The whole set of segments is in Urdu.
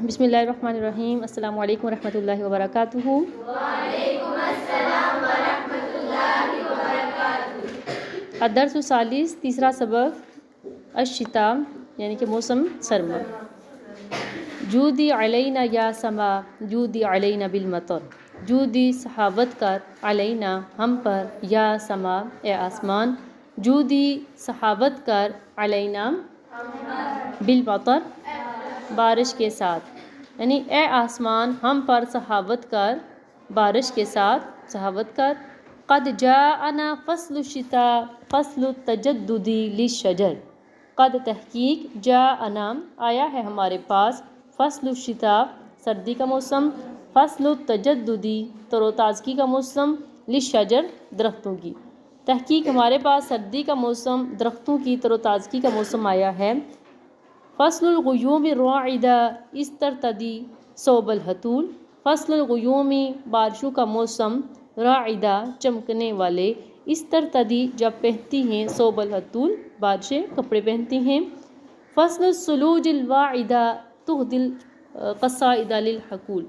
بسم اللہ الرحمن الرحیم۔ السلام علیکم ورحمۃ اللہ وبرکاتہ۔ وعلیکم السلام ورحمۃ اللہ وبرکاتہ۔ الدرس الثالث، تیسرا سبق، الشتاء یعنی کہ موسم سرما۔ جودی علینا یا سما جودی علینا بالمطر، جودی سحابت کر علینا ہم پر، یا سما اے آسمان، جودی سحابت کر علینا بالمطر بارش کے ساتھ، یعنی اے آسمان ہم پر سحابت کر بارش کے ساتھ سحابت کر۔ قد جاءنا فصل الشتاء فصل التجدد للشجر، قد تحقیق جاءنا آیا ہے ہمارے پاس، فصل الشتاء سردی کا موسم، فصل التجدد تر و تازگی کا موسم، للشجر درختوں کی، تحقیق ہمارے پاس سردی کا موسم درختوں کی تر و تازگی کا موسم آیا ہے۔ فصل الغیوم الراعدہ استرتدی صوب الحتول، فصل الغیوم بارشوں کا موسم، راعدہ چمکنے والے، استرتدی جب پہنتی ہیں، صوب الحتول بارشیں کپڑے پہنتی ہیں۔ فصل الثلوج الواعدہ تهدی القصائد للحقول،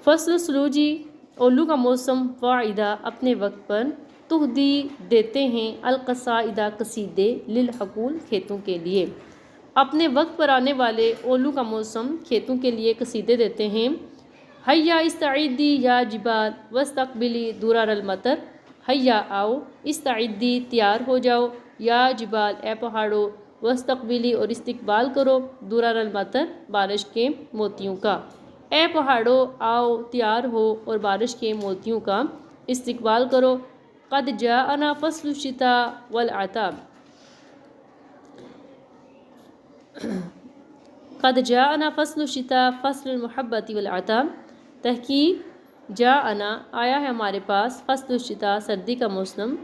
فصل الثلوجی اولو کا موسم، واعدہ اپنے وقت پر، تہدی دیتے ہیں، القصائدہ قصیدے، للحقول کھیتوں کے لیے، اپنے وقت پر آنے والے اولو کا موسم کھیتوں کے لیے قصیدے دیتے ہیں۔ حیا استعدی یا جبال واستقبلی درار المطر، حیا آؤ، استعدی تیار ہو جاؤ، یا جبال اے پہاڑوں، واستقبلی اور استقبال کرو، درار المطر بارش کے موتیوں کا، اے پہاڑوں آؤ تیار ہو اور بارش کے موتیوں کا استقبال کرو۔ قد جاءنا فصل الشتاء والعتاب، قد جاءنا فصل الشتاء فصل المحبت والعتاب، تحقیق جاءنا آیا ہے ہمارے پاس، فصل الشتاء سردی کا موسم،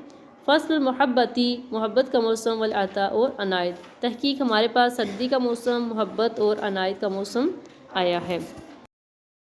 فصل المحبتی محبت کا موسم، والعتاب اور عنایت، تحقیق ہمارے پاس سردی کا موسم، محبت اور عنایت کا موسم آیا ہے۔